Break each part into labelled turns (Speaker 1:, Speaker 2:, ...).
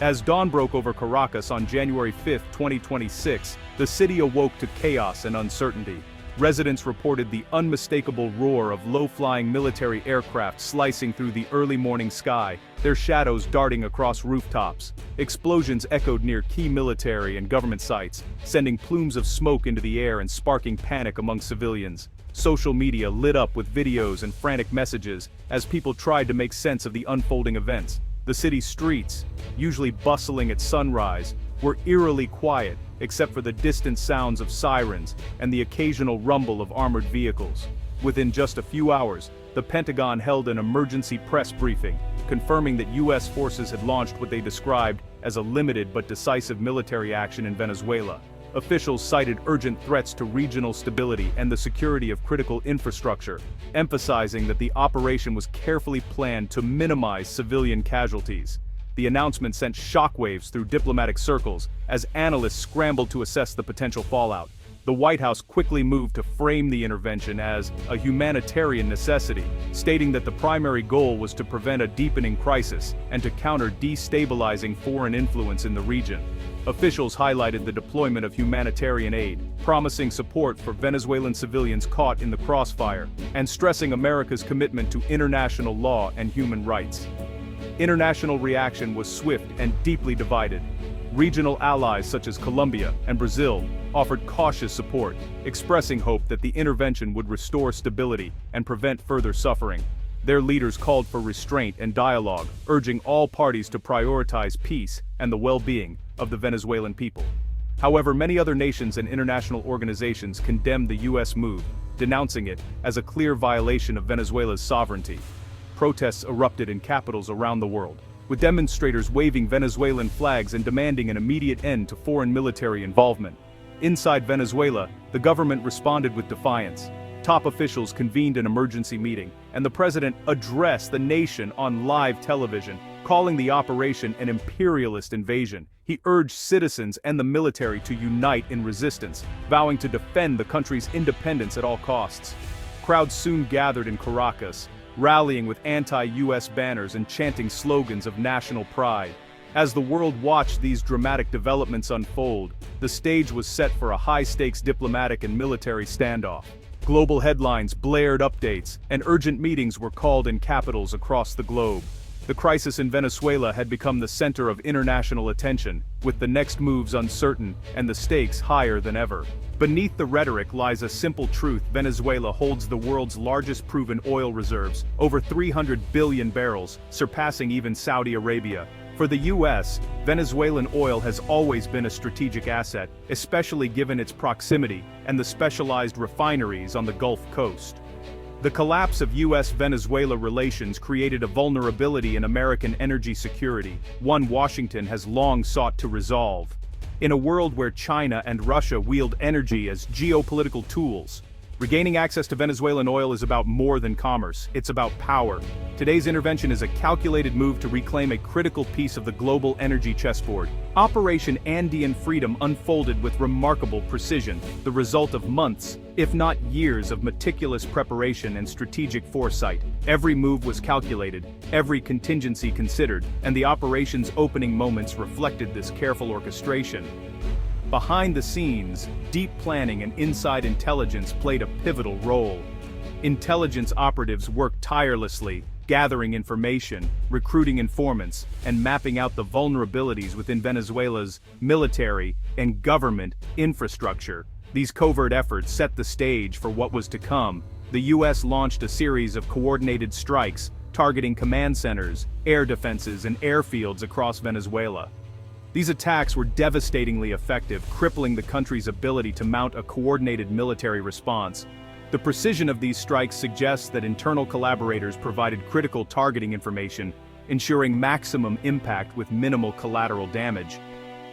Speaker 1: As dawn broke over Caracas on January 5, 2026, the city awoke to chaos and uncertainty. Residents reported the unmistakable roar of low-flying military aircraft slicing through the early morning sky, their shadows darting across rooftops. Explosions echoed near key military and government sites, sending plumes of smoke into the air and sparking panic among civilians. Social media lit up with videos and frantic messages as people tried to make sense of the unfolding events. The city's streets, usually bustling at sunrise, were eerily quiet, except for the distant sounds of sirens and the occasional rumble of armored vehicles. Within just a few hours, the Pentagon held an emergency press briefing, confirming that U.S. forces had launched what they described as a limited but decisive military action in Venezuela. Officials cited urgent threats to regional stability and the security of critical infrastructure, emphasizing that the operation was carefully planned to minimize civilian casualties. The announcement sent shockwaves through diplomatic circles as analysts scrambled to assess the potential fallout. The White House quickly moved to frame the intervention as a humanitarian necessity, stating that the primary goal was to prevent a deepening crisis and to counter destabilizing foreign influence in the region. Officials highlighted the deployment of humanitarian aid, promising support for Venezuelan civilians caught in the crossfire, and stressing America's commitment to international law and human rights. International reaction was swift and deeply divided. Regional allies such as Colombia and Brazil offered cautious support, expressing hope that the intervention would restore stability and prevent further suffering. Their leaders called for restraint and dialogue, urging all parties to prioritize peace and the well-being of the Venezuelan people. However, many other nations and international organizations condemned the U.S. move, denouncing it as a clear violation of Venezuela's sovereignty. Protests erupted in capitals around the world, with demonstrators waving Venezuelan flags and demanding an immediate end to foreign military involvement. Inside Venezuela, the government responded with defiance. Top officials convened an emergency meeting, and the president addressed the nation on live television, calling the operation an imperialist invasion. He urged citizens and the military to unite in resistance, vowing to defend the country's independence at all costs. Crowds soon gathered in Caracas, rallying with anti-US banners and chanting slogans of national pride. As the world watched these dramatic developments unfold, the stage was set for a high-stakes diplomatic and military standoff. Global headlines blared updates, and urgent meetings were called in capitals across the globe. The crisis in Venezuela had become the center of international attention, with the next moves uncertain and the stakes higher than ever. Beneath the rhetoric lies a simple truth: Venezuela holds the world's largest proven oil reserves, over 300 billion barrels, surpassing even Saudi Arabia. For the U.S., Venezuelan oil has always been a strategic asset, especially given its proximity and the specialized refineries on the Gulf Coast. The collapse of U.S.-Venezuela relations created a vulnerability in American energy security, one Washington has long sought to resolve. In a world where China and Russia wield energy as geopolitical tools, regaining access to Venezuelan oil is about more than commerce, it's about power. Today's intervention is a calculated move to reclaim a critical piece of the global energy chessboard. Operation Andean Freedom unfolded with remarkable precision, the result of months, if not years, of meticulous preparation and strategic foresight. Every move was calculated, every contingency considered, and the operation's opening moments reflected this careful orchestration. Behind the scenes, deep planning and inside intelligence played a pivotal role. Intelligence operatives worked tirelessly, gathering information, recruiting informants, and mapping out the vulnerabilities within Venezuela's military and government infrastructure. These covert efforts set the stage for what was to come. The U.S. launched a series of coordinated strikes, targeting command centers, air defenses, and airfields across Venezuela. These attacks were devastatingly effective, crippling the country's ability to mount a coordinated military response. The precision of these strikes suggests that internal collaborators provided critical targeting information, ensuring maximum impact with minimal collateral damage.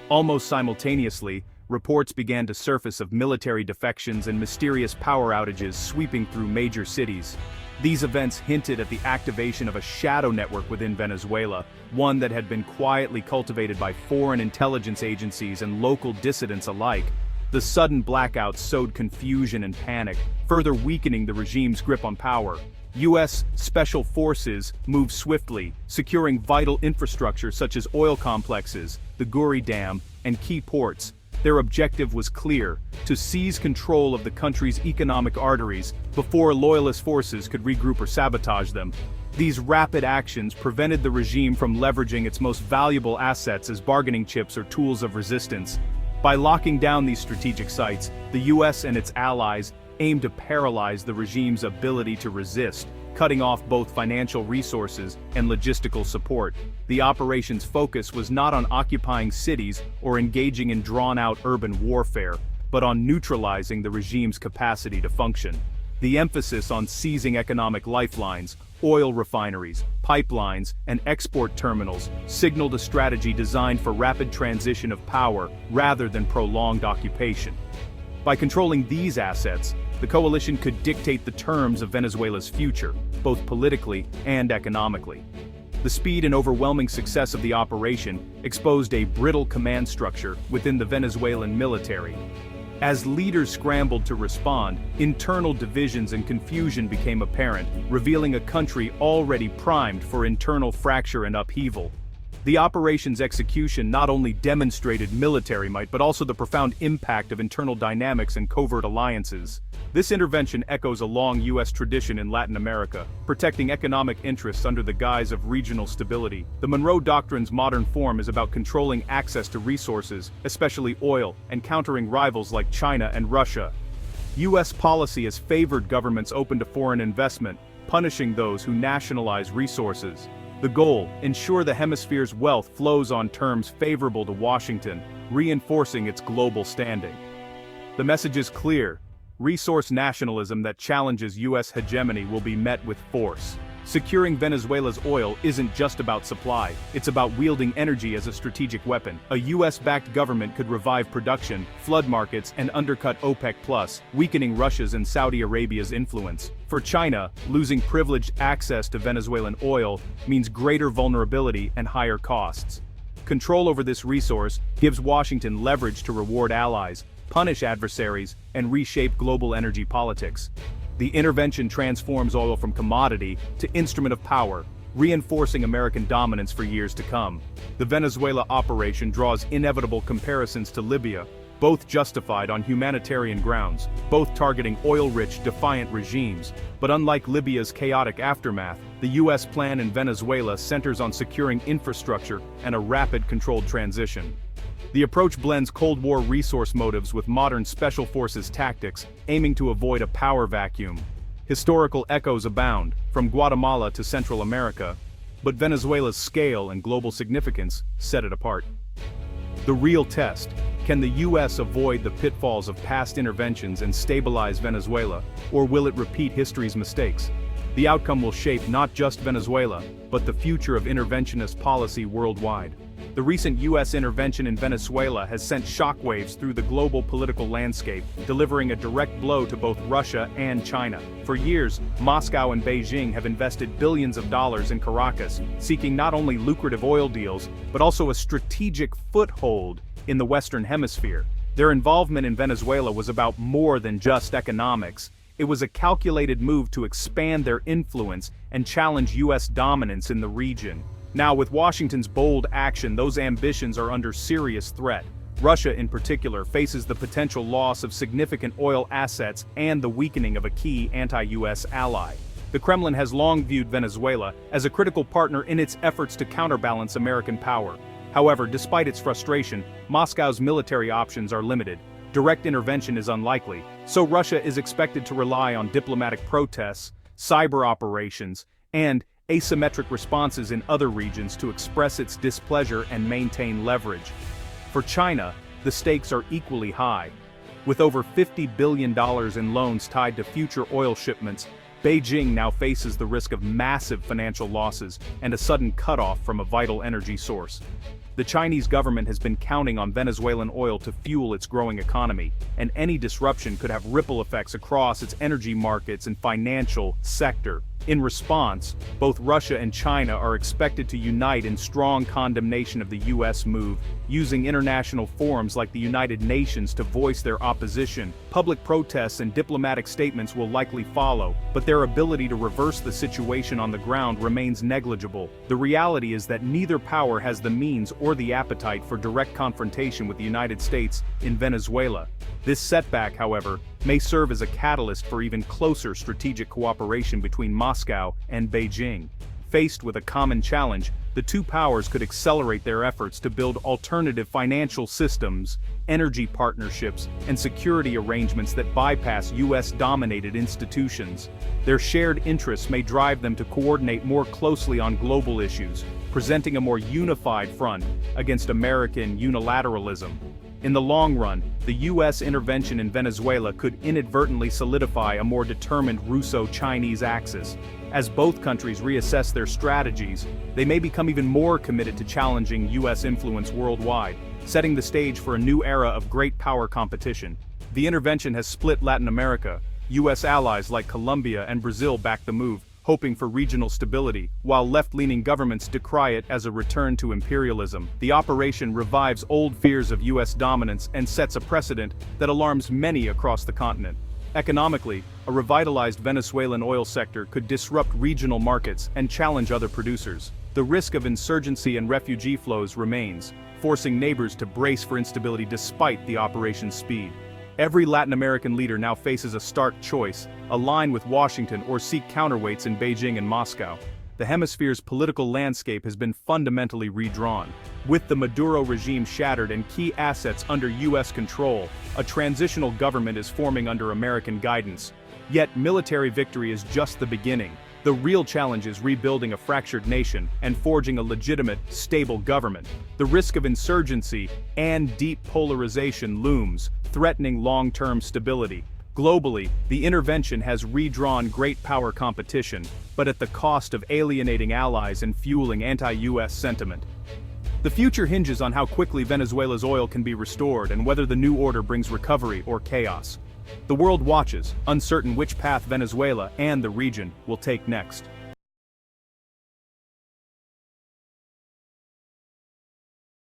Speaker 1: Almost simultaneously, reports began to surface of military defections and mysterious power outages sweeping through major cities. These events hinted at the activation of a shadow network within Venezuela, one that had been quietly cultivated by foreign intelligence agencies and local dissidents alike. The sudden blackouts sowed confusion and panic, further weakening the regime's grip on power. U.S. Special Forces moved swiftly, securing vital infrastructure such as oil complexes, the Guri Dam, and key ports. Their objective was clear: to seize control of the country's economic arteries before loyalist forces could regroup or sabotage them. These rapid actions prevented the regime from leveraging its most valuable assets as bargaining chips or tools of resistance. By locking down these strategic sites, the U.S. and its allies aimed to paralyze the regime's ability to resist, cutting off both financial resources and logistical support. The operation's focus was not on occupying cities or engaging in drawn-out urban warfare, but on neutralizing the regime's capacity to function. The emphasis on seizing economic lifelines, oil refineries, pipelines, and export terminals signaled a strategy designed for rapid transition of power rather than prolonged occupation. By controlling these assets, the coalition could dictate the terms of Venezuela's future, both politically and economically. The speed and overwhelming success of the operation exposed a brittle command structure within the Venezuelan military. As leaders scrambled to respond, internal divisions and confusion became apparent, revealing a country already primed for internal fracture and upheaval. The operation's execution not only demonstrated military might but also the profound impact of internal dynamics and covert alliances. This intervention echoes a long U.S. tradition in Latin America, protecting economic interests under the guise of regional stability. The Monroe Doctrine's modern form is about controlling access to resources, especially oil, and countering rivals like China and Russia. U.S. policy has favored governments open to foreign investment, punishing those who nationalize resources. The goal: ensure the hemisphere's wealth flows on terms favorable to Washington, reinforcing its global standing. The message is clear: resource nationalism that challenges U.S. hegemony will be met with force. Securing Venezuela's oil isn't just about supply, it's about wielding energy as a strategic weapon. A US-backed government could revive production, flood markets, and undercut OPEC+, weakening Russia's and Saudi Arabia's influence. For China, losing privileged access to Venezuelan oil means greater vulnerability and higher costs. Control over this resource gives Washington leverage to reward allies, punish adversaries, and reshape global energy politics. The intervention transforms oil from commodity to instrument of power, reinforcing American dominance for years to come. The Venezuela operation draws inevitable comparisons to Libya, both justified on humanitarian grounds, both targeting oil-rich, defiant regimes. But unlike Libya's chaotic aftermath, the U.S. plan in Venezuela centers on securing infrastructure and a rapid, controlled transition. The approach blends Cold War resource motives with modern special forces tactics, aiming to avoid a power vacuum. Historical echoes abound, from Guatemala to Central America, but Venezuela's scale and global significance set it apart. The real test: can the U.S. avoid the pitfalls of past interventions and stabilize Venezuela, or will it repeat history's mistakes? The outcome will shape not just Venezuela, but the future of interventionist policy worldwide. The recent U.S. intervention in Venezuela has sent shockwaves through the global political landscape, delivering a direct blow to both Russia and China. For years, Moscow and Beijing have invested billions of dollars in Caracas, seeking not only lucrative oil deals, but also a strategic foothold in the Western Hemisphere. Their involvement in Venezuela was about more than just economics. It was a calculated move to expand their influence and challenge U.S. dominance in the region. Now, with Washington's bold action, those ambitions are under serious threat. Russia, in particular, faces the potential loss of significant oil assets and the weakening of a key anti-U.S. ally. The Kremlin has long viewed Venezuela as a critical partner in its efforts to counterbalance American power. However, despite its frustration, Moscow's military options are limited. Direct intervention is unlikely, so Russia is expected to rely on diplomatic protests, cyber operations, and asymmetric responses in other regions to express its displeasure and maintain leverage. For China, the stakes are equally high. With over $50 billion in loans tied to future oil shipments, Beijing now faces the risk of massive financial losses and a sudden cutoff from a vital energy source. The Chinese government has been counting on Venezuelan oil to fuel its growing economy, and any disruption could have ripple effects across its energy markets and financial sector. In response, both Russia and China are expected to unite in strong condemnation of the U.S. move, using international forums like the United Nations to voice their opposition. Public protests and diplomatic statements will likely follow, but their ability to reverse the situation on the ground remains negligible. The reality is that neither power has the means or the appetite for direct confrontation with the United States in Venezuela. This setback, however, may serve as a catalyst for even closer strategic cooperation between Moscow and Beijing. Faced with a common challenge, the two powers could accelerate their efforts to build alternative financial systems, energy partnerships, and security arrangements that bypass US-dominated institutions. Their shared interests may drive them to coordinate more closely on global issues, presenting a more unified front against American unilateralism. In the long run, the U.S. intervention in Venezuela could inadvertently solidify a more determined Russo-Chinese axis. As both countries reassess their strategies, they may become even more committed to challenging U.S. influence worldwide, setting the stage for a new era of great power competition. The intervention has split Latin America. U.S. allies like Colombia and Brazil back the move, hoping for regional stability, while left-leaning governments decry it as a return to imperialism. The operation revives old fears of U.S. dominance and sets a precedent that alarms many across the continent. Economically, a revitalized Venezuelan oil sector could disrupt regional markets and challenge other producers. The risk of insurgency and refugee flows remains, forcing neighbors to brace for instability despite the operation's speed. Every Latin American leader now faces a stark choice: align with Washington or seek counterweights in Beijing and Moscow. The hemisphere's political landscape has been fundamentally redrawn. With the Maduro regime shattered and key assets under U.S. control, a transitional government is forming under American guidance. Yet military victory is just the beginning. The real challenge is rebuilding a fractured nation and forging a legitimate, stable government. The risk of insurgency and deep polarization looms, threatening long-term stability. Globally, the intervention has redrawn great power competition, but at the cost of alienating allies and fueling anti-US sentiment. The future hinges on how quickly Venezuela's oil can be restored and whether the new order brings recovery or chaos. The world watches, uncertain which path Venezuela and the region will take next.